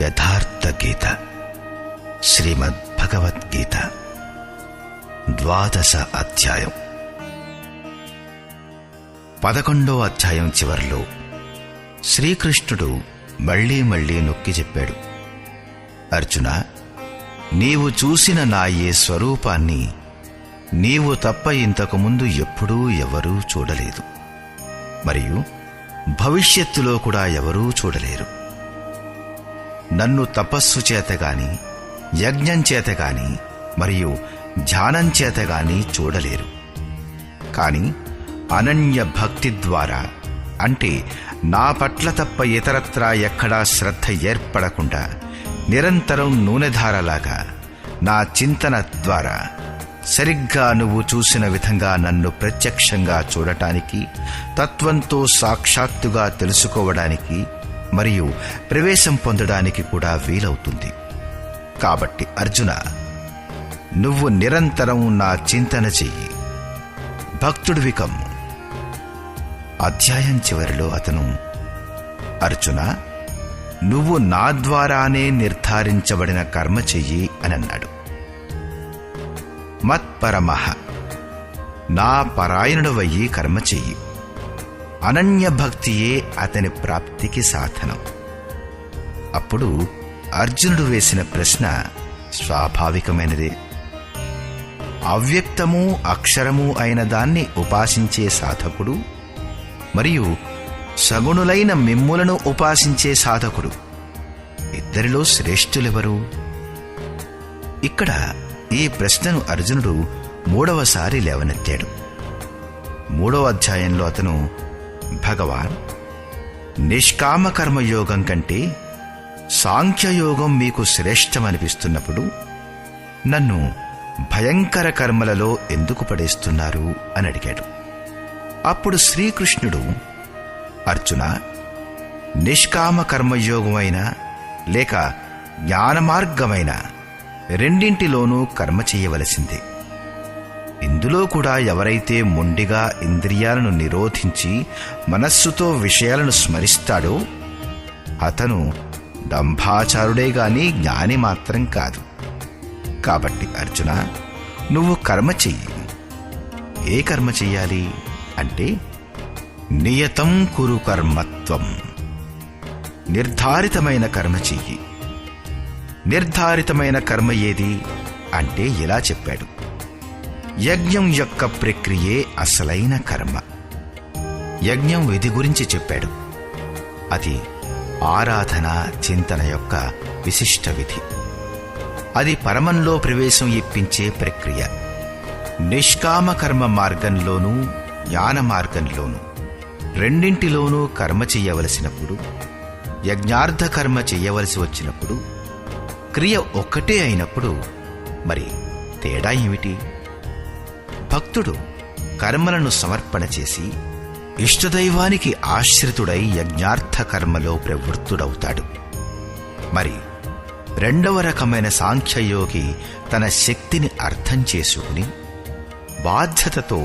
యథార్థ గీత శ్రీమద్భగవద్గీత 12వ అధ్యాయం. 11వ అధ్యాయం చివరిలో శ్రీకృష్ణుడు మళ్లీ నొక్కి చెప్పాడు, అర్జున, నీవు చూసిన నా ఈ స్వరూపాన్ని నీవు తప్ప ఇంతకుముందు ఎప్పుడూ ఎవరూ చూడలేదు, మరియు భవిష్యత్తులో కూడా ఎవరూ చూడలేరు. నన్ను తపస్సు చేతగాని, యజ్ఞం చేతగాని, మరియు ధ్యానం చేతగాని చూడలేరు. కాని అనన్య భక్తి ద్వారా, అంటే నా పట్ల తప్ప ఇతరత్రా ఎక్కడా శ్రద్ధ ఏర్పడకుండా నిరంతరం నూనెధారలాగా నా చింతన ద్వారా సరిగ్గా నువ్వు చూసిన విధంగా నన్ను ప్రత్యక్షంగా చూడటానికి, తత్వంతో సాక్షాత్తుగా తెలుసుకోవడానికి మరియు ప్రవేశం పొందడానికి కూడా వీలవుతుంది. కాబట్టి అర్జున, నువ్వు నిరంతరం నా చింతన చెయ్యి, భక్తుడివి కమ్ము. అధ్యాయం చివరిలో అతను, అర్జున, నువ్వు నా ద్వారానే నిర్ధారించబడిన కర్మ చెయ్యి అని అన్నాడు. మత్పరమః, నా పరాయణుడవయ్యి కర్మ చెయ్యి. అనన్య భక్తియే అతని ప్రాప్తికి సాధనం. అప్పుడు అర్జునుడు వేసిన ప్రశ్న స్వాభావికమైనదే. అవ్యక్తము అక్షరము అయిన దాన్ని ఉపాసించే సాధకుడు మరియు సగుణులైన మిమ్ములను ఉపాసించే సాధకుడు, ఇద్దరిలో శ్రేష్ఠులెవరు? ఇక్కడ ఈ ప్రశ్నను అర్జునుడు 3వసారి లేవనెత్తాడు. 3వ అధ్యాయంలో అతను, భగవాన్, నిష్కామ కర్మయోగం కంటే సాంఖ్యయోగం మీకు శ్రేష్టమనిపిస్తున్నప్పుడు నన్ను భయంకర కర్మలలో ఎందుకు పడేస్తున్నారు అని అడిగాడు. అప్పుడు శ్రీకృష్ణుడు, అర్జున, నిష్కామ కర్మయోగమైన లేక జ్ఞానమార్గమైన రెండింటిలోనూ కర్మ చెయ్యవలసిందే. ఇందులో కూడా ఎవరైతే మొండిగా ఇంద్రియాలను నిరోధించి మనస్సుతో విషయాలను స్మరిస్తాడో అతను డంభాచారుడే గాని జ్ఞాని మాత్రం కాదు. కాబట్టి అర్జున, నువ్వు కర్మ చెయ్యి. ఏ కర్మ చెయ్యాలి అంటే, నియతం కురు కర్మత్వం, నిర్ధారితమైన కర్మ చెయ్యి. నిర్ధారితమైన కర్మ ఏది అంటే ఇలా చెప్పాడు, యజ్ఞం యొక్క ప్రక్రియే అసలైన కర్మ. యజ్ఞం విధి గురించి చెప్పాడు. అది ఆరాధన చింతన యొక్క విశిష్ట విధి. అది పరమంలో ప్రవేశం ఇప్పించే ప్రక్రియ. నిష్కామ కర్మ మార్గంలోనూ జ్ఞాన మార్గంలోనూ రెండింటిలోనూ కర్మ చెయ్యవలసినప్పుడు, యజ్ఞార్థ కర్మ చెయ్యవలసి వచ్చినప్పుడు, క్రియ ఒక్కటే అయినప్పుడు మరి తేడా ఏమిటి? భక్తుడు కర్మలను సమర్పణ చేసి ఇష్టదైవానికి ఆశ్రితుడై యజ్ఞార్థ కర్మలో ప్రవృత్తుడవుతాడు. మరి 2వ రకమైన సాంఖ్యయోగి తన శక్తిని అర్థం చేసుకుని బాధ్యతతో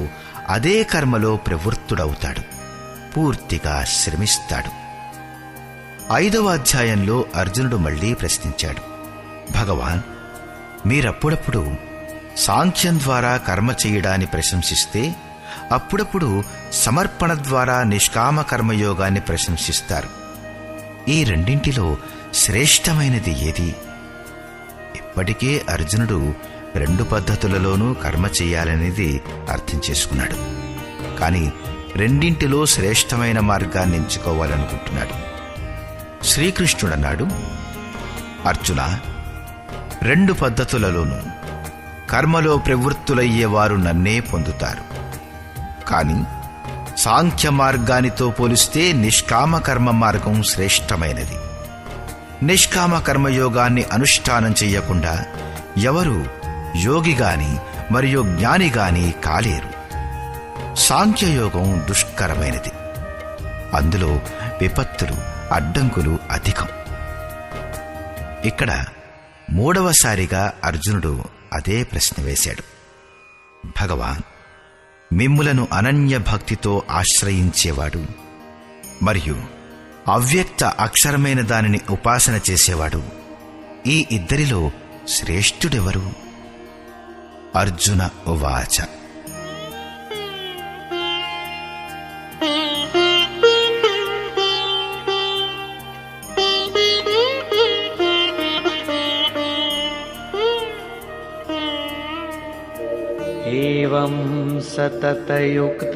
అదే కర్మలో ప్రవృత్తుడవుతాడు, పూర్తిగా శ్రమిస్తాడు. 5వ అధ్యాయంలో అర్జునుడు మళ్లీ ప్రశ్నించాడు, భగవాన్, మీరప్పుడప్పుడు సాంఖ్యం ద్వారా కర్మ చెయ్యడాన్ని ప్రశంసిస్తే అప్పుడప్పుడు సమర్పణ ద్వారా నిష్కామ కర్మయోగాన్ని ప్రశంసిస్తారు. ఈ రెండింటిలో శ్రేష్టమైనది ఏది? ఇప్పటికే అర్జునుడు 2 పద్ధతులలోనూ కర్మ చెయ్యాలనేది అర్థం చేసుకున్నాడు. కాని రెండింటిలో శ్రేష్టమైన మార్గాన్ని ఎంచుకోవాలనుకుంటున్నాడు. శ్రీకృష్ణుడన్నాడు, అర్జున, 2 పద్ధతులలోనూ కర్మలో ప్రవృత్తులయ్యేవారు నన్నే పొందుతారు. కాని సాంఖ్య మార్గానితో పోలిస్తే నిష్కామ కర్మ మార్గం శ్రేష్టమైనది. నిష్కామ కర్మయోగాన్ని అనుష్ఠానం చెయ్యకుండా ఎవరు యోగిగాని మరియు జ్ఞానిగాని కాలేరు. సాంఖ్యయోగం దుష్కరమైనది. అందులో విపత్తులు, అడ్డంకులు అధికం. ఇక్కడ 3వసారిగా అర్జునుడు అదే ప్రశ్న వేశాడు, భగవాన్, మిమ్ములను అనన్య భక్తితో ఆశ్రయించేవాడు మరియు అవ్యక్త అక్షరమైన దానిని ఉపాసన చేసేవాడు. ఈ ఇద్దరిలో శ్రేష్ఠుడెవరు? అర్జున ఉవాచ. एवं सततयुक्ताये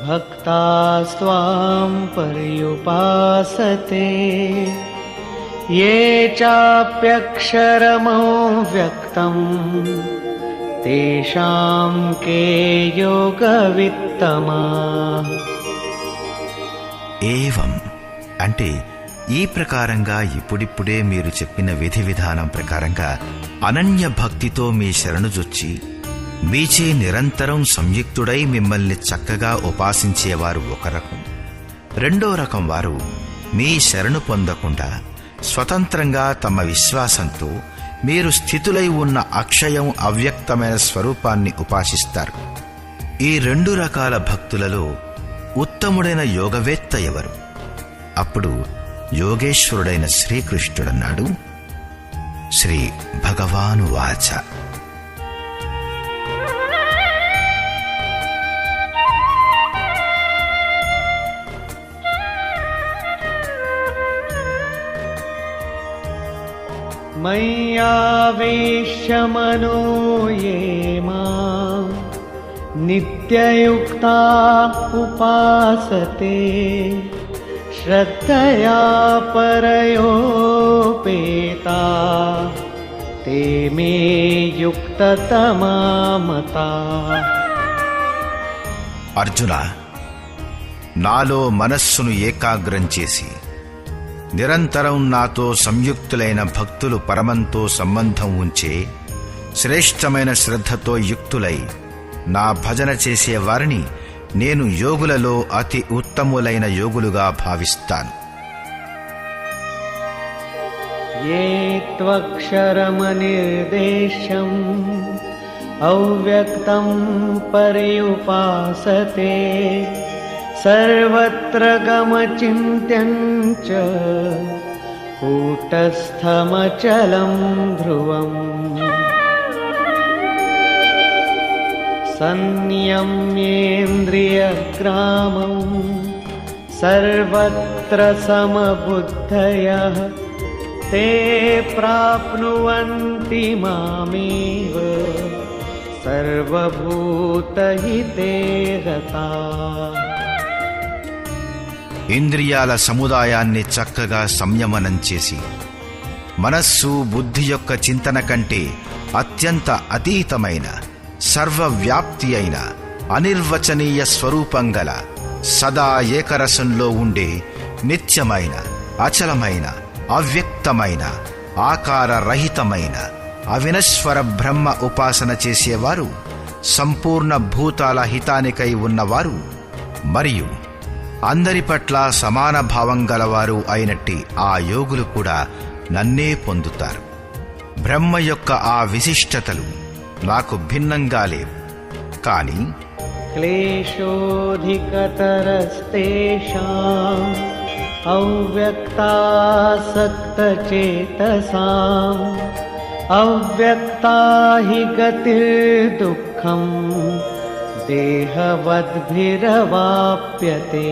भक्तास्त्वां पर्युपासते ये चाप्यक्षरमव्यक्तं तेषां के योगवित्तमाः. ఏవం అంటే ఈ ప్రకారంగా ఇప్పుడిప్పుడే మీరు చెప్పిన విధి విధానం ప్రకారంగా అనన్య భక్తితో మీ శరణుజొచ్చి మీచే నిరంతరం సంయుక్తుడై మిమ్మల్ని చక్కగా ఉపాసించేవారు ఒక రకం. రెండో రకం వారు మీ శరణు పొందకుండా స్వతంత్రంగా తమ విశ్వాసంతో మీరు స్థితులై ఉన్న అక్షయం అవ్యక్తమైన స్వరూపాన్ని ఉపాసిస్తారు. ఈ రెండు రకాల భక్తులలో ఉత్తముడైన యోగవేత్త ఎవరు? అప్పుడు యోగేశ్వరుడైన శ్రీకృష్ణుడన్నాడు. శ్రీ భగవానువాచ. మయ్యావేశ్య మనో యే మాం నిత్యయుక్తా ఉపాసతే శ్రద్ధయా పరయోపేతా తే మే యుక్తతమా మతా. అర్జున, నాలో మనస్సును ఏకాగ్రం చేసి నిరంతరం నాతో సంయుక్తులైన భక్తులు పరమంతో సంబంధం ఉంచే శ్రేష్టమైన శ్రద్ధతో యుక్తులై నా భజన చేసే వారిని నేను యోగులలో అతి ఉత్తములైన యోగులుగా భావిస్తాను. ఏ త్వక్షరమనిర్దేశం అవ్యక్తం పర్యుపాసతే సర్వత్ర గమచింత్యం చ కూటస్థమచలం ధ్రువం సంయమ్యేంద్రియగ్రామం సర్వత్ర సమబుద్ధయః తే ప్రాప్నువంతి మామేవ సర్వభూతహితే రతాః. ఇంద్రియాల సముదాయాన్ని చక్కగా సంయమనం చేసి మనస్సు బుద్ధి యొక్క చింతన కంటే అత్యంత అతీతమైన సర్వవ్యాప్తి అయిన అనిర్వచనీయ స్వరూపం గల సదా ఏకరసంలో ఉండే నిత్యమైన అచలమైన అవ్యక్తమైన ఆకారరహితమైన అవినశ్వర బ్రహ్మ ఉపాసన చేసేవారు సంపూర్ణ భూతాల హితానికై ఉన్నవారు మరియు అందరి పట్ల సమాన భావం గలవారు అయినట్టి ఆ యోగులు కూడా నన్నే పొందుతారు. బ్రహ్మ యొక్క ఆ విశిష్టతలు నాకు భిన్నంగా లేవు. కాని క్లేశోధికతరస్తేషాం అవ్యక్తాసక్తచేతసాం అవ్యక్తా హి గతిర్దుఃఖం దేహవద్భిరవాప్యతే.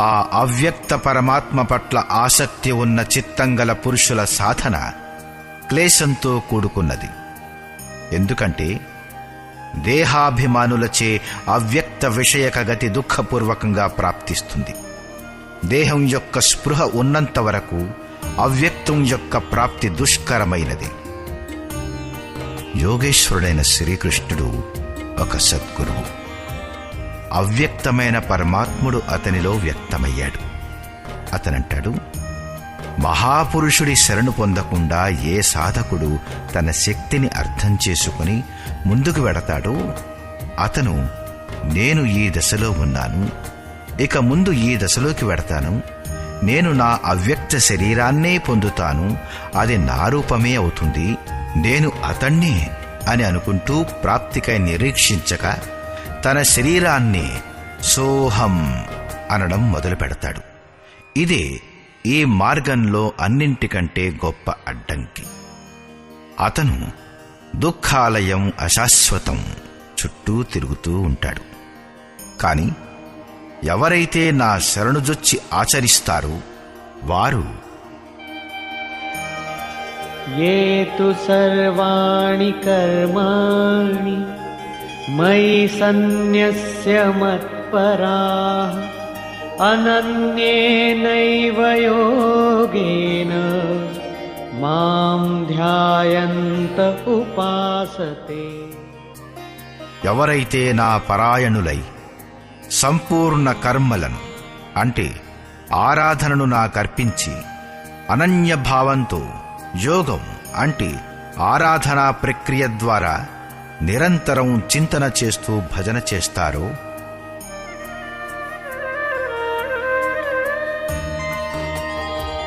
ఆ అవ్యక్త పరమాత్మ పట్ల ఆసక్తి ఉన్న చిత్తంగల పురుషుల సాధన క్లేశంతో కూడుకున్నది. ఎందుకంటే దేహాభిమానులచే అవ్యక్త విషయక గతి దుఃఖపూర్వకంగా ప్రాప్తిస్తుంది. దేహం యొక్క స్పృహ ఉన్నంత వరకు అవ్యక్తం యొక్క ప్రాప్తి దుష్కరమైనది. యోగేశ్వరుడైన శ్రీకృష్ణుడు ఒక సద్గురువు. అవ్యక్తమైన పరమాత్ముడు అతనిలో వ్యక్తమయ్యాడు. అతనంటాడు, మహాపురుషుడి శరణు పొందకుండా ఏ సాధకుడు తన శక్తిని అర్థం చేసుకుని ముందుకు వెడతాడో అతను నేను ఈ దశలో ఉన్నాను, ఇక ముందు ఈ దశలోకి వెడతాను, నేను నా అవ్యక్త శరీరాన్నే పొందుతాను, అది నా రూపమే అవుతుంది, నేను అతణ్ణే అని అనుకుంటూ ప్రాప్తికై నిరీక్షించక తన శరీరాన్ని సోహం అనడం మొదలు పెడతాడు. ఇదే ఈ మార్గంలో అన్నింటికంటే గొప్ప అడ్డంకి. అతను దుఃఖాలయం అశాశ్వతం చుట్టూ తిరుగుతూ ఉంటాడు. కాని ఎవరైతే నా శరణుజొచ్చి ఆచరిస్తారో వారు ये तु सर्वाणि कर्माणि मयि सन्न्यस्य मत्पराः अनन्येनैव योगेन मां ध्यायन्त उपासते. ఎవరైతే నా పరాయణులై సంపూర్ణ కర్మలను అంటే ఆరాధనను నాకర్పించి అనన్యభావంతో యోగం అంటే ఆరాధనా ప్రక్రియ ద్వారా నిరంతరం చింతన చేస్తూ భజన చేస్తారో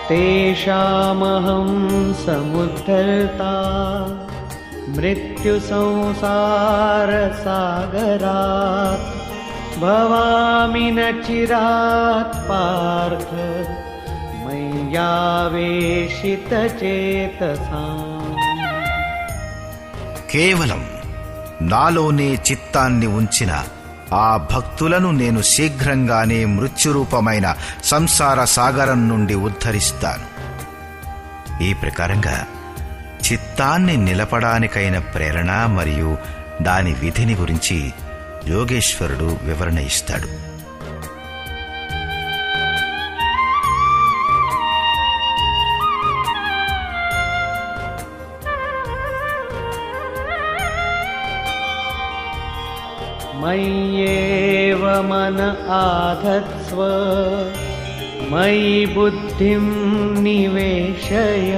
तेषामहं समुद्धर्ता मृत्युसंसारसागरात् भवामि न चिरात् पार्थ मय्यावेशितचेतसाम्. కేవలం నాలోనే చిత్తాన్ని ఉంచిన ఆ భక్తులను నేను శీఘ్రంగానే మృత్యురూపమైన సంసార సాగరం నుండి ఉద్ధరిస్తాను. ఈ ప్రకారంగా చిత్తాన్ని నిలపడానికైన ప్రేరణ మరియు దాని విధిని గురించి యోగేశ్వరుడు వివరణ ఇస్తాడు. मय्येव मन आधत्स्व मयि बुद्धिं निवेशय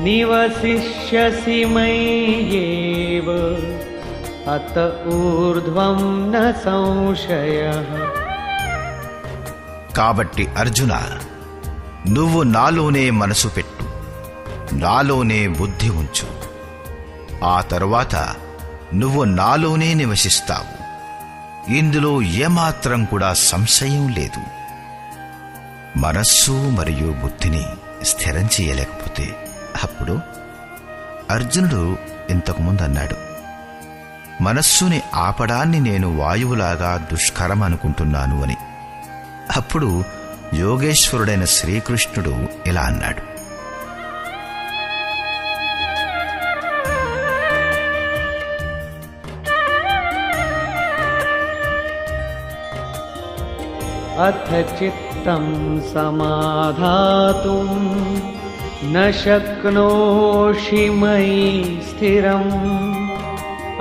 निवसिष्यसि मय्येव अत ऊर्ध्वं न संशयः. కాబట్టి అర్జున, నువ్వు నాలోనే మనసు పెట్టు, నాలోనే బుద్ధి ఉంచు. ఆ తరువాత నువ్వు నాలోనే నివసిస్తావు. ఇందులో ఏమాత్రం కూడా సంశయం లేదు. మనస్సు మరియు బుద్ధిని స్థిరం చేయలేకపోతే అప్పుడు అర్జునుడు ఇంతకుముందు అన్నాడు, మనస్సుని ఆపడాన్ని నేను వాయువులాగా దుష్కరం అనుకుంటున్నాను అని. అప్పుడు యోగేశ్వరుడైన శ్రీకృష్ణుడు ఇలా అన్నాడు, अथ चित्तं समाधातुं न शक्नोषि मयि स्थिरम्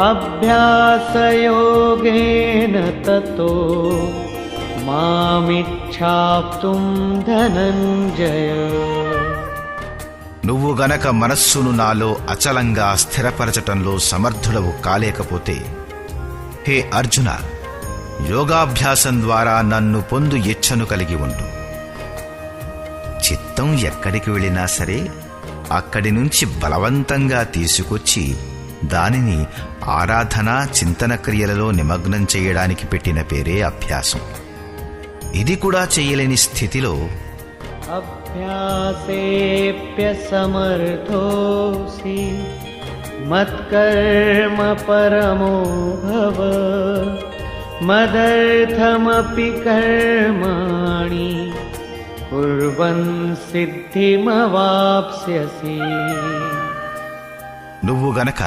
अभ्यासयोगेन ततो मामिच्छाप्तुं धनञ्जय. నువ్వు గనక మనస్సును నాలో అచలంగా స్థిరపరచటంలో సమర్థుడవు కాలేకపోతే, హే అర్జున, యోగాభ్యాసం ద్వారా నన్ను పొందు ఇచ్ఛను కలిగి ఉండు. చిత్తం ఎక్కడికి వెళ్ళినా సరే అక్కడి నుంచి బలవంతంగా తీసుకొచ్చి దానిని ఆరాధన చింతన క్రియలలో నిమగ్నం చేయడానికి పెట్టిన పేరే అభ్యాసం. ఇది కూడా చేయలేని స్థితిలో అభ్యాసేప్యసమర్థోసి మత్కర్మ పరమో భవ మదర్థమపి కర్మాణి కుర్వన్ సిద్ధిమవాప్స్యసి. నువ్వు గనక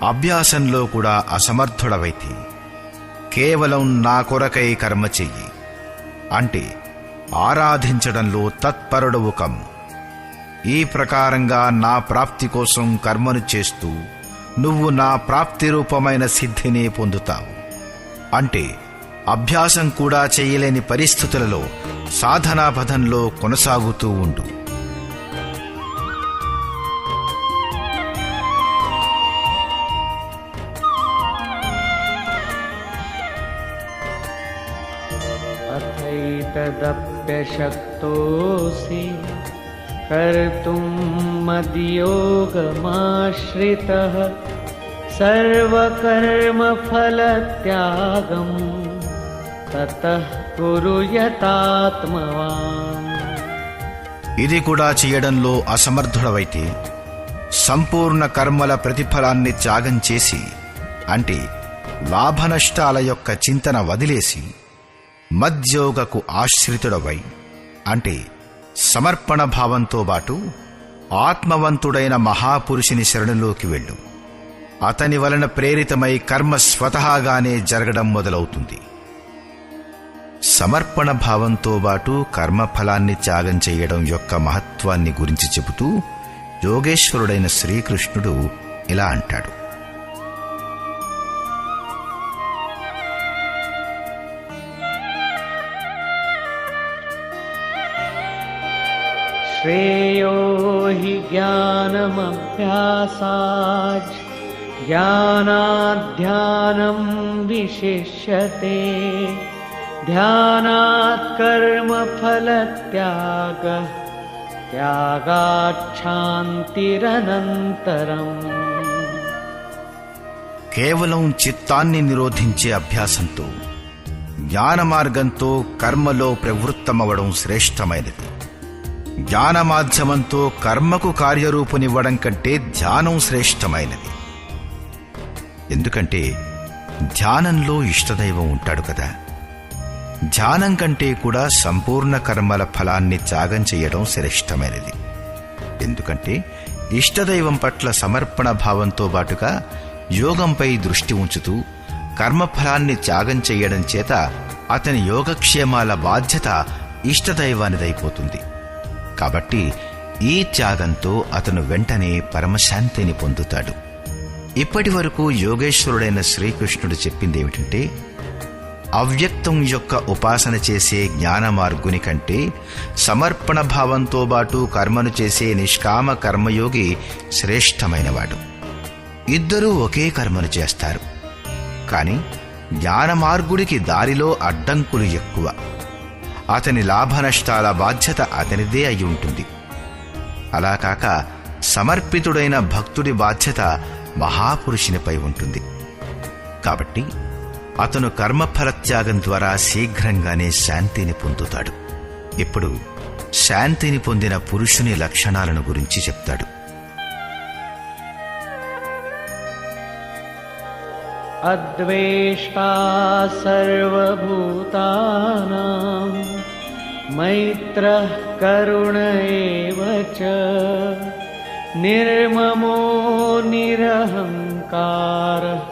అభ్యాసంలో కూడా అసమర్థుడవైతే కేవలం నా కొరకై కర్మ చెయ్యి, అంటే ఆరాధించడంలో తత్పరుడవు కమ్ము. ఈ ప్రకారంగా నా ప్రాప్తి కోసం కర్మను చేస్తూ నువ్వు నా ప్రాప్తి రూపమైన సిద్ధిని పొందుతావు. అంటే అభ్యాసం కూడా చేయలేని పరిస్థితులలో సాధనాపథంలో కొనసాగుతూ ఉండు. అథైతదప్యశక్తోసి కర్తుం మద్యోగమాశ్రితః సర్వకర్మఫలత్యాగం ततः कुरु यतात्मवान्। ఇది కూడా చేయడంలో అసమర్థుడవైతే సంపూర్ణ కర్మల ప్రతిఫలాన్ని త్యాగం చేసి, అంటే లాభనష్టాల యొక్క చింతన వదిలేసి, మద్యోగకు ఆశ్రితుడవై, అంటే సమర్పణ భావంతో బాటు ఆత్మవంతుడైన మహాపురుషుని శరణులోకి వెళ్ళు. అతని వలన ప్రేరితమై కర్మ స్వతహాగానే జరగడం మొదలవుతుంది. సమర్పణ భావంతో బాటు కర్మఫలాన్ని త్యాగం చేయడం యొక్క మహత్వాన్ని గురించి చెబుతూ యోగేశ్వరుడైన శ్రీకృష్ణుడు ఇలా అంటాడు: श्रेयो हि ज्ञानमभ्यासाच् ज्ञानाध्यानं विशिष्यते ध्यानात् कर्मफलत्यागः त्यागाच्छान्तिरनन्तरम्। కేవలం చిత్తాన్ని నిరోధించే అభ్యాసంతో, జ్ఞాన మార్గంతో కర్మలో ప్రవృత్తమవడం శ్రేష్టమైనది. జ్ఞాన మాధ్యమంతో కర్మకు కార్యరూపునివ్వడం కంటే ధ్యానం శ్రేష్టమైనది. ఎందుకంటే ధ్యానంలో ఇష్టదైవం ఉంటాడు కదా. ధ్యానం కంటే కూడా సంపూర్ణ కర్మల ఫలాన్ని త్యాగం చేయడం శ్రేష్టమైనది. ఎందుకంటే ఇష్టదైవం పట్ల సమర్పణ భావంతో పాటుగా యోగంపై దృష్టి ఉంచుతూ కర్మఫలాన్ని త్యాగం చేయడం చేత అతని యోగక్షేమాల బాధ్యత ఇష్టదైవానిదైపోతుంది. కాబట్టి ఈ త్యాగంతో అతను వెంటనే పరమశాంతిని పొందుతాడు. ఇప్పటి వరకు యోగేశ్వరుడైన శ్రీకృష్ణుడు చెప్పిందేమిటంటే, అవ్యక్తం యొక్క ఉపాసన చేసే జ్ఞాన మార్గుని కంటే సమర్పణ భావంతో బాటు కర్మను చేసే నిష్కామ కర్మయోగి శ్రేష్టమైనవాడు. ఇద్దరూ ఒకే కర్మను చేస్తారు, కాని జ్ఞాన మార్గుడికి దారిలో అడ్డంకులు ఎక్కువ. అతని లాభనష్టాల బాధ్యత అతనిదే అయి ఉంటుంది. అలా కాక సమర్పితుడైన భక్తుడి బాధ్యత మహాపురుషునిపై ఉంటుంది. కాబట్టి అతను కర్మఫలత్యాగం ద్వారా శీఘ్రంగానే శాంతిని పొందుతాడు. ఇప్పుడు శాంతిని పొందిన పురుషుని లక్షణాలను గురించి చెప్తాడు. అద్వేష్టా సర్వభూతానాం మైత్రః కరుణ ఏవ చ నిర్మమో నిరహంకారః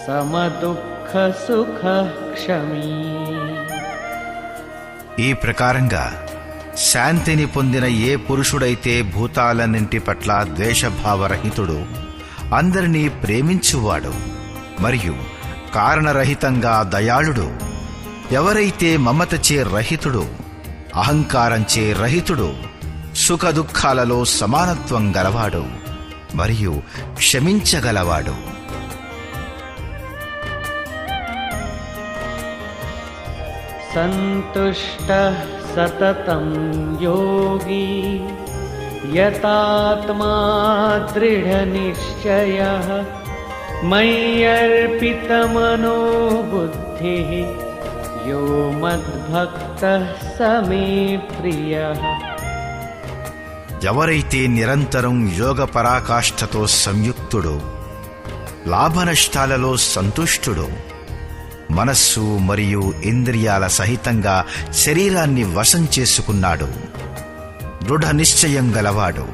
సమదుఃఖ సుఖ క్షమీ. ఈ ప్రకారంగా శాంతిని పొందిన ఏ పురుషుడైతే భూతాలన్నింటి పట్ల ద్వేషభావరహితుడు, అందరినీ ప్రేమించువాడు మరియు కారణరహితంగా దయాళుడు, ఎవరైతే మమతచే రహితుడు, అహంకారంచే రహితుడు, సుఖదుఖాలలో సమానత్వం గలవాడు మరియు క్షమించగలవాడు. సంతుష్టః సతతం యోగి యతాత్మా దృఢనిశ్చయః మయ్యర్పితమనో బుద్ధిః యో మద్భక్తః స మే ప్రియః. ఎవరైతే నిరంతరం యోగ పరాకాష్ఠతో సంయుక్తుడో, లాభనష్టాలలో సంతుష్టుడో, మనస్సు మరియు ఇంద్రియాల సహితంగా శరీరాన్ని వశం చేసుకున్నాడు, దృఢ నిశ్చయం గలవాడు,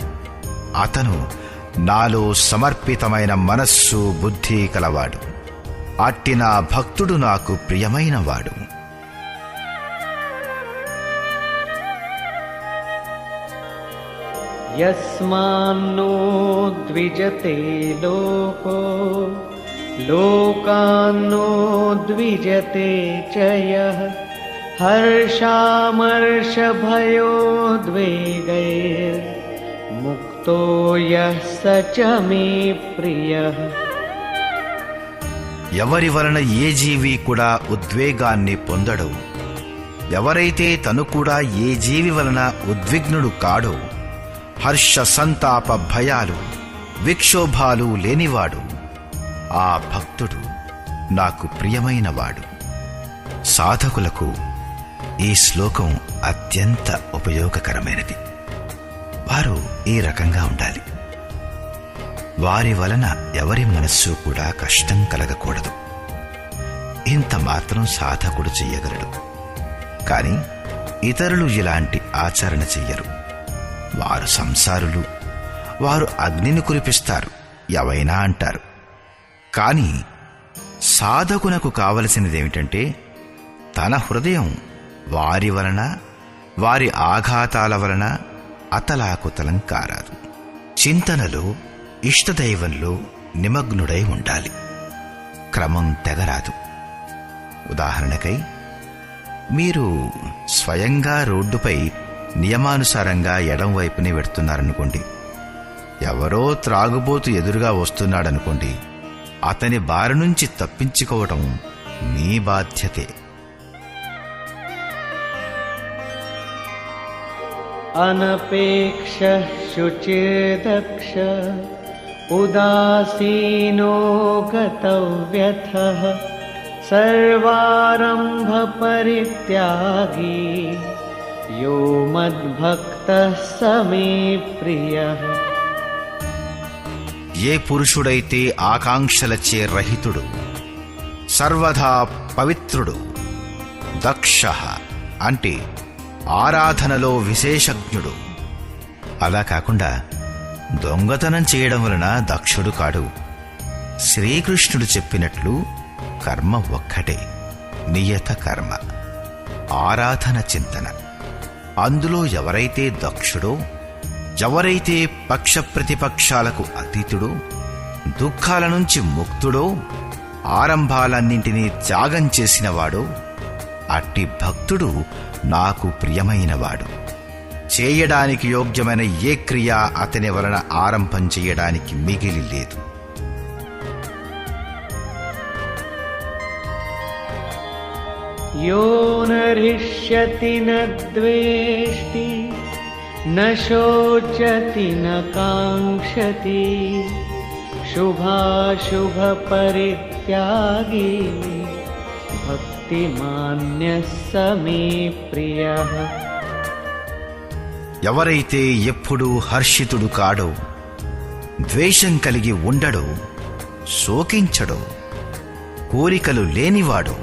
అతను నాలో సమర్పితమైన మనస్సు బుద్ధి కలవాడు. అట్టి నా భక్తుడు నాకు ప్రియమైనవాడు. యస్మాన్నో ద్విజతే లోకో లోకాన్నో ద్విజతే చ యః హర్షామర్షభయోద్వేగైర్ముక్తో యః స చ మే ప్రియః. ఎవరి వలన ఏ జీవి కూడా ఉద్వేగాన్ని పొందడో, ఎవరైతే తను కూడా ఏ జీవి వలన ఉద్విగ్నుడు కాడో, హర్ష సంతాప భయాలు విక్షోభాలు లేనివాడు, ఆ భక్తుడు నాకు ప్రియమైనవాడు. సాధకులకు ఈ శ్లోకం అత్యంత ఉపయోగకరమైనది. వారు ఈ రకంగా ఉండాలి. వారి వలన ఎవరి మనస్సు కూడా కష్టం కలగకూడదు. ఇంత మాత్రం సాధకుడు చెయ్యగలడు. కాని ఇతరులు ఇలాంటి ఆచరణ చెయ్యరు. వారు సంసారులు, వారు అగ్నిని కురిపిస్తారు, ఎవైనా అంటారు. కాని సాధకునకు కావలసినదేమిటంటే తన హృదయం వారి వలన, వారి ఆఘాతాల వలన అతలాకుతలం కారాదు. చింతనలో, ఇష్టదైవంలో నిమగ్నుడై ఉండాలి. క్రమం తెగరాదు. ఉదాహరణకై, మీరు స్వయంగా రోడ్డుపై నియమానుసారంగా ఎడం వైపునే వెడుతున్నారనుకోండి. ఎవరో త్రాగుబోతు ఎదురుగా వస్తున్నాడనుకోండి. అతని బారి నుంచి తప్పించుకోవటం మీ బాధ్యతే. అనపేక్ష శుచిర్దక్ష ఉదాసీనో గతవ్యథః సర్వారంభ పరిత్యాగీ యో మద్భక్తః స మే ప్రియః. ఏ పురుషుడైతే ఆకాంక్షలచే రహితుడు, సర్వదా పవిత్రుడు, దక్షః అంటే ఆరాధనలో విశేషజ్ఞుడు. అలా కాకుండా దొంగతనం చేయడం వలన దక్షుడు కాడు. శ్రీకృష్ణుడు చెప్పినట్లు కర్మ ఒక్కటే, నియత కర్మ, ఆరాధన చింతన. అందులో ఎవరైతే దక్షుడో, ఎవరైతే పక్ష ప్రతిపక్షాలకు అతీతుడో, దుఃఖాల నుంచి ముక్తుడో, ఆరంభాలన్నింటినీ త్యాగం చేసినవాడో, అట్టి భక్తుడు నాకు ప్రియమైనవాడు. చేయడానికి యోగ్యమైన ఏ క్రియ అతని వలన ఆరంభం చేయడానికి మిగిలి లేదు. యో నరిష్యతి న ద్వేష్టి న శోచతి న కాంక్షతి శుభాశుభ పరిత్యాగీ భక్తిమాన్యః స మే ప్రియః. ఎవరైతే ఎప్పుడూ హర్షితుడు కాడో, ద్వేషం కలిగి ఉండడో, శోకించడో, కోరికలు లేనివాడో,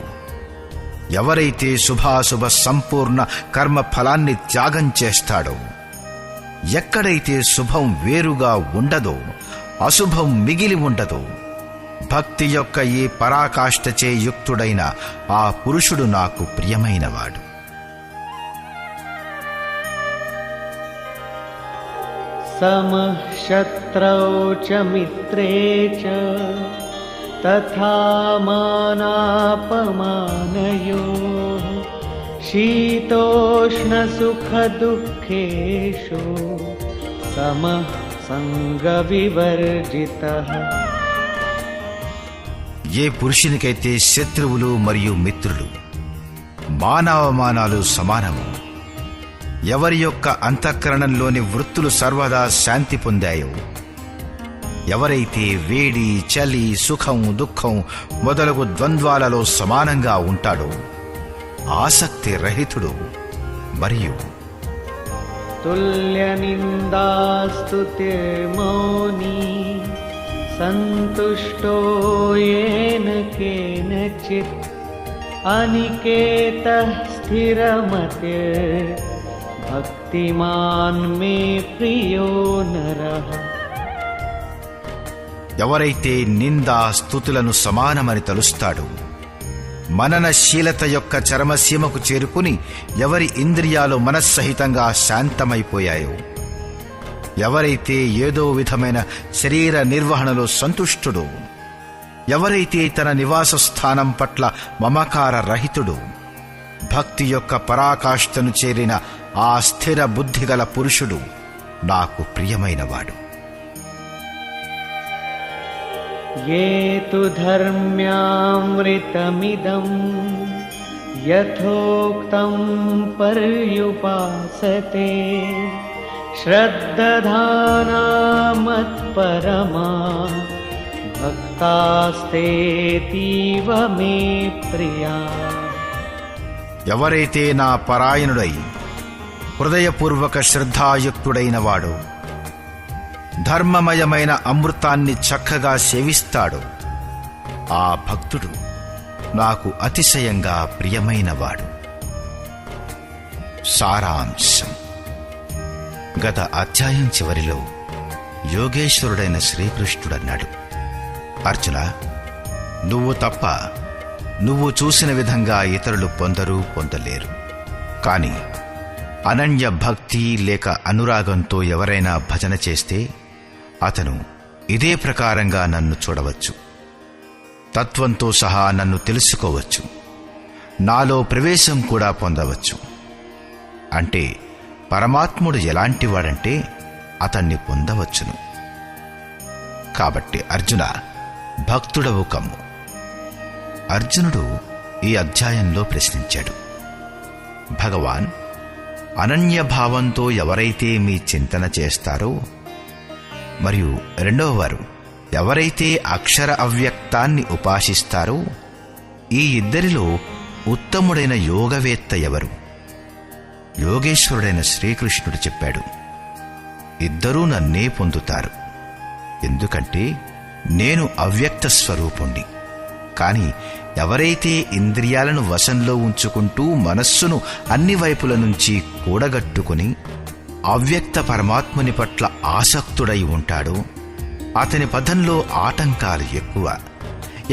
ఎవరైతే శుభాశుభ సంపూర్ణ కర్మ ఫలాన్ని త్యాగం చేస్తాడో, ఎక్కడైతే శుభం వేరుగా ఉండదో, అశుభం మిగిలి ఉండదో, భక్తి యొక్క ఈ పరాకాష్ఠచే యుక్తుడైన ఆ పురుషుడు నాకు ప్రియమైనవాడు. సమః శత్రౌ చ మిత్రే చ తథా మానాపమానయోః శీతోష్ణ సుఖ దుఃఖేషు సమః సంగ వివర్జితః. ఏ పురుషునికైతే శత్రువులు మరియు మిత్రులు, మానవమానాలు సమానము, ఎవరి యొక్క అంతఃకరణంలోని వృత్తులు సర్వదా శాంతి పొందాయో, ఎవరైతే వేడి, చలి, సుఖం, దుఃఖం మొదలగు ద్వంద్వాలలో సమానంగా ఉంటాడో, ఆసక్తి రహితుడు మరియు తుల్య నిందాస్తుతిర్మౌని సంతుష్టో యేన కేనచిత్ అనికేతః స్థిరమతిర్ భక్తిమాన్ మే ప్రియో నరః. ఎవరైతే నిందా స్తుతులను సమానమని తలుస్తాడో, మననశీలత యొక్క చరమసీమకు చేరుకుని ఎవరి ఇంద్రియాలు మనస్సహితంగా శాంతమైపోయాయో, ఎవరైతే ఏదో విధమైన శరీర నిర్వహణలో సంతుష్టుడో, ఎవరైతే తన నివాస స్థానం పట్ల మమకార రహితుడో, భక్తి యొక్క పరాకాష్ఠను చేరిన ఆ స్థిర బుద్ధిగల పురుషుడు నాకు ప్రియమైనవాడు. ये तु धर्म्यामृतमिदं यथोक्तं पर्युपासते श्रद्धाना मत्परमा भक्तास्तेतीव मे प्रिया. ఎవరైతే నా పరాయణుడై హృదయపూర్వక శ్రద్ధాయుక్తుడైన వాడో, ధర్మమయమైన అమృతాన్ని చక్కగా సేవిస్తాడో, ఆ భక్తుడు నాకు అతిశయంగా ప్రియమైనవాడు. సారాంశం: గత అధ్యాయం చివరిలో యోగేశ్వరుడైన శ్రీకృష్ణుడన్నాడు, అర్జున, నువ్వు తప్ప నువ్వు చూసిన విధంగా ఇతరులు పొందలేరు. కాని అనన్య భక్తి లేక అనురాగంతో ఎవరైనా భజన చేస్తే అతను ఇదే ప్రకారంగా నన్ను చూడవచ్చు, తత్వంతో సహా నన్ను తెలుసుకోవచ్చు, నాలో ప్రవేశం కూడా పొందవచ్చు. అంటే పరమాత్ముడు ఎలాంటివాడంటే అతన్ని పొందవచ్చును. కాబట్టి అర్జున, భక్తుడవు కమ్ము. అర్జునుడు ఈ అధ్యాయంలో ప్రశ్నించాడు, భగవాన్, అనన్యభావంతో ఎవరైతే మీ చింతన చేస్తారో, మరియు రెండవ వారు ఎవరైతే అక్షర అవ్యక్తాన్ని ఉపాసిస్తారో, ఈ ఇద్దరిలో ఉత్తముడైన యోగవేత్త ఎవరు? యోగేశ్వరుడైన శ్రీకృష్ణుడు చెప్పాడు, ఇద్దరూ నన్నే పొందుతారు. ఎందుకంటే నేను అవ్యక్త స్వరూపుణ్ణి. కాని ఎవరైతే ఇంద్రియాలను వశంలో ఉంచుకుంటూ మనస్సును అన్ని వైపుల నుంచి కూడగట్టుకుని అవ్యక్త పరమాత్ముని పట్ల ఆసక్తుడై ఉంటాడో, అతని పథంలో ఆటంకాలు ఎక్కువ.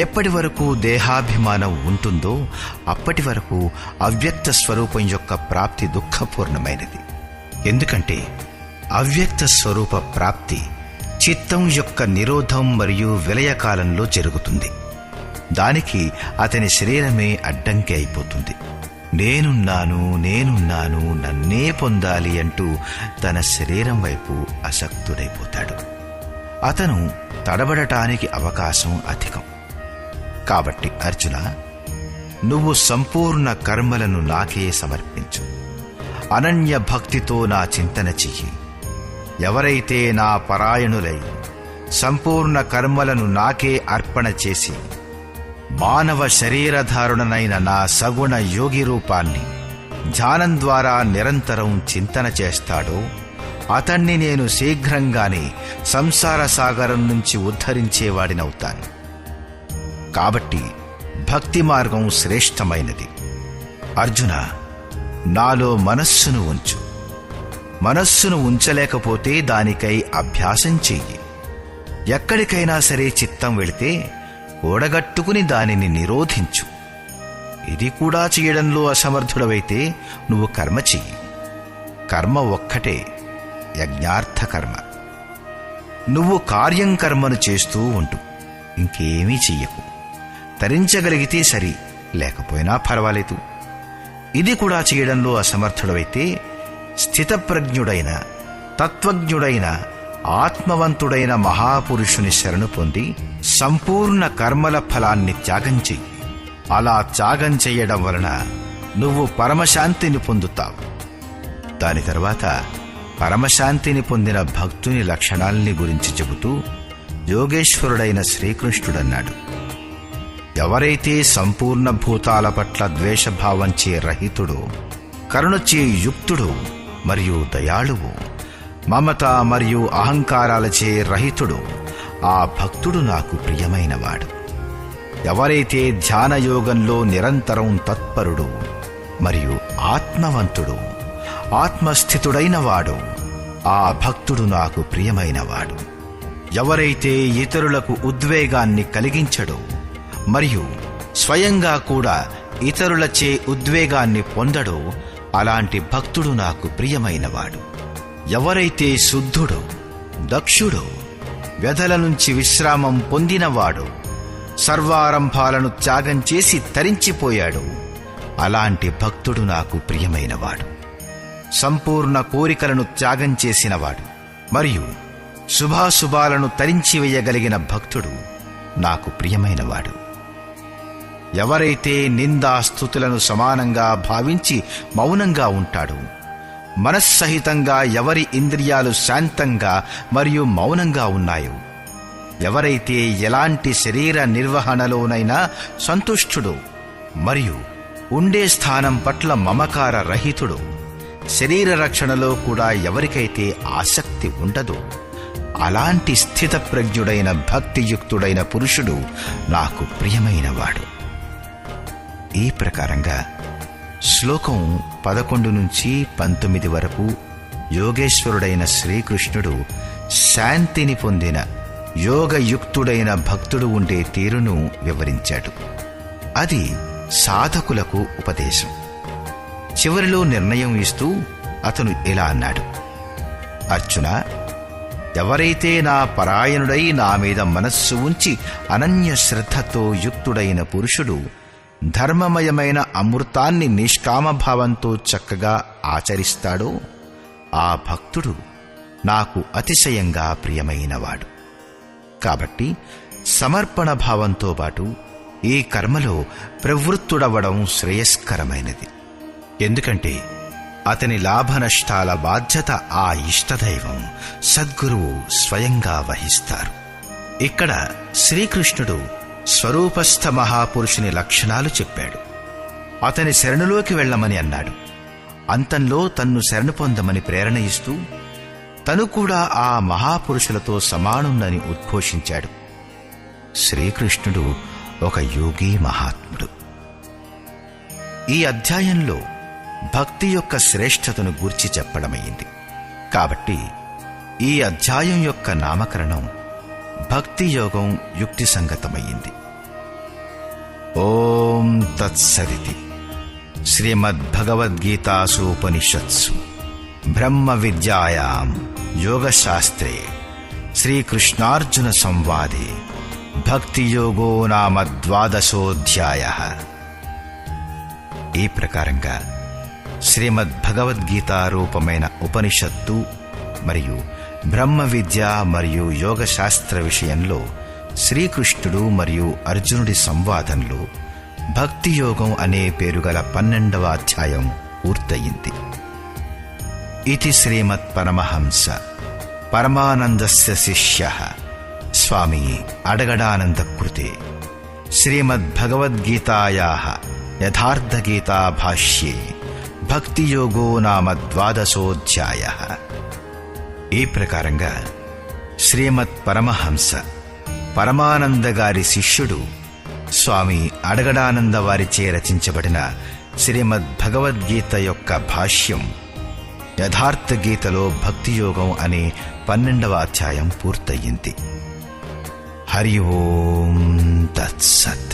ఎప్పటి వరకు దేహాభిమానం ఉంటుందో అప్పటి వరకు అవ్యక్త స్వరూపం యొక్క ప్రాప్తి దుఃఖపూర్ణమైనది. ఎందుకంటే అవ్యక్త స్వరూప ప్రాప్తి చిత్తం యొక్క నిరోధం మరియు విలయకాలంలో జరుగుతుంది. దానికి అతని శరీరమే అడ్డంకి అయిపోతుంది. నేనున్నాను, నన్నే పొందాలి అంటూ తన శరీరం వైపు ఆసక్తుడైపోతాడు. అతను తడబడటానికి అవకాశం అధికం. కాబట్టి అర్జున, నువ్వు సంపూర్ణ కర్మలను నాకే సమర్పించు. అనన్య భక్తితో నా చింతన చెయ్యి. ఎవరైతే నా పరాయణులై సంపూర్ణ కర్మలను నాకే అర్పణ చేసి మానవ శరీరధారుణనైన నా సగుణ యోగి రూపాన్ని ధ్యానం ద్వారా నిరంతరం చింతన చేస్తాడో, అతన్ని నేను శీఘ్రంగానే సంసార సాగరం నుంచి ఉద్ధరించేవాడినవుతాను. కాబట్టి భక్తి మార్గం శ్రేష్టమైనది. అర్జున, నాలో మనస్సును ఉంచు. మనస్సును ఉంచలేకపోతే దానికై అభ్యాసం చెయ్యి. ఎక్కడికైనా సరే చిత్తం వెళితే కూడగట్టుకుని దానిని నిరోధించు. ఇది కూడా చేయడంలో అసమర్థుడవైతే నువ్వు కర్మ చెయ్యి. కర్మ ఒక్కటే, యజ్ఞార్థ కర్మ. నువ్వు కార్యం కర్మను చేస్తూ ఉంటు, ఇంకేమీ చెయ్యకు. తరించగలిగితే సరి, లేకపోయినా పర్వాలేదు. ఇది కూడా చేయడంలో అసమర్థుడవైతే స్థితప్రజ్ఞుడైన తత్వజ్ఞుడైన ఆత్మవంతుడైన మహాపురుషుని శరణు పొంది సంపూర్ణ కర్మల ఫలాన్ని త్యాగం చెయ్యి. అలా త్యాగం చెయ్యడం వలన నువ్వు పరమశాంతిని పొందుతావు. దాని తర్వాత పరమశాంతిని పొందిన భక్తుని లక్షణాల్ని గురించి చెబుతూ యోగేశ్వరుడైన శ్రీకృష్ణుడన్నాడు, ఎవరైతే సంపూర్ణ భూతాల పట్ల ద్వేషభావంచే రహితుడో, కరుణచే యుక్తుడు మరియు దయాళువు, మమత మరియు అహంకారాలచే రహితుడు, ఆ భక్తుడు నాకు ప్రియమైనవాడు. ఎవరైతే ధ్యానయోగంలో నిరంతరం తత్పరుడు మరియు ఆత్మవంతుడు, ఆత్మస్థితుడైన వాడు, ఆ భక్తుడు నాకు ప్రియమైనవాడు. ఎవరైతే ఇతరులకు ఉద్వేగాన్ని కలిగించడో మరియు స్వయంగా కూడా ఇతరులచే ఉద్వేగాన్ని పొందడో, అలాంటి భక్తుడు నాకు ప్రియమైనవాడు. ఎవరైతే శుద్ధుడో, దక్షుడో, వ్యధల నుంచి విశ్రామం పొందినవాడో, సర్వారంభాలను త్యాగం చేసి తరించిపోయాడు, అలాంటి భక్తుడు నాకు ప్రియమైనవాడు. సంపూర్ణ కోరికలను త్యాగం చేసినవాడు మరియు శుభాశుభాలను తరించివేయగలిగిన భక్తుడు నాకు ప్రియమైనవాడు. ఎవరైతే నిందాస్తుతులను సమానంగా భావించి మౌనంగా ఉంటాడో, మనస్సహితంగా ఎవరి ఇంద్రియాలు శాంతంగా మరియు మౌనంగా ఉన్నాయో, ఎవరైతే ఎలాంటి శరీర నిర్వహణలోనైనా సంతుష్టుడో మరియు ఉండే స్థానం పట్ల మమకార రహితుడు, శరీర రక్షణలో కూడా ఎవరికైతే ఆసక్తి ఉండదో అలాంటి స్థితప్రజ్ఞుడైన భక్తియుక్తుడైన పురుషుడు నాకు ప్రియమైనవాడు. ఈ ప్రకారంగా శ్లోకం 11 నుంచి 19 వరకు యోగేశ్వరుడైన శ్రీకృష్ణుడు శాంతిని పొందిన యోగయుక్తుడైన భక్తుడు ఉండే తీరును వివరించాడు. అది సాధకులకు ఉపదేశం. చివరిలో నిర్ణయం ఇస్తూ అతను ఇలా అన్నాడు: అర్జున, ఎవరైతే నా పరాయణుడై నా మీద మనస్సు ఉంచి అనన్య శ్రద్ధతో యుక్తుడైన పురుషుడు ధర్మమయమైన అమృతాన్ని నిష్కామభావంతో చక్కగా ఆచరిస్తాడో ఆ భక్తుడు నాకు అతిశయంగా ప్రియమైనవాడు. కాబట్టి సమర్పణ భావంతో పాటు ఈ కర్మలో ప్రవృత్తుడవడం శ్రేయస్కరమైనది. ఎందుకంటే అతని లాభనష్టాల బాధ్యత ఆ ఇష్టదైవం సద్గురువు స్వయంగా వహిస్తారు. ఇక్కడ శ్రీకృష్ణుడు స్వరూపస్థ మహాపురుషుని లక్షణాలు చెప్పాడు. అతని శరణులోకి వెళ్ళమని అన్నాడు. అంతంలో తన్ను శరణు పొందమని ప్రేరణ ఇస్తూ తను కూడా ఆ మహాపురుషులతో సమానుందని ఉద్ఘోషించాడు. శ్రీకృష్ణుడు ఒక యోగి మహాత్ముడు. ఈ అధ్యాయంలో భక్తి యొక్క శ్రేష్ఠతను గూర్చి చెప్పడమైంది. కాబట్టి ఈ అధ్యాయం యొక్క నామకరణం భక్తి యోగం యుక్తి సంగతమయ్యింది. ఓం తత్సదితి. శ్రీమద్భగవద్గీతాసూపనిషత్సు బ్రహ్మ విద్యాయాం యోగశాస్త్రే శ్రీకృష్ణార్జున సంవాదే భక్తియోగో నామ 12ోऽధ్యాయః. ఈ ప్రకారంగా శ్రీమద్భగవద్గీత రూపమైన ఉపనిషత్తు మరియు బ్రహ్మ విద్య మరియు యోగశాస్త్ర విషయంలో శ్రీకృష్ణుడు మరియు అర్జునుడి సంవాదంలో భక్తియోగం అనే పేరుగల 12వ అధ్యాయం పూర్తయింది. ఇది శ్రీమత్ పరమహంస పరమానందస్య శిష్యః స్వామి అడగడానంద కృతే శ్రీమద్భగవద్గీతాయాః యథార్థగీతా భాష్యే భక్తియోగో నామ 12ోऽధ్యాయః. ఈ ప్రకారంగా శ్రీమత్ పరమహంస పరమానంద గారి శిష్యుడు స్వామి అడగడానంద వారిచే రచించబడిన శ్రీమద్భగవద్గీత యొక్క భాష్యం యథార్థ గీతలో భక్తియోగం అనే 12వ అధ్యాయం పూర్తయింది. హరి ఓం తత్సత్.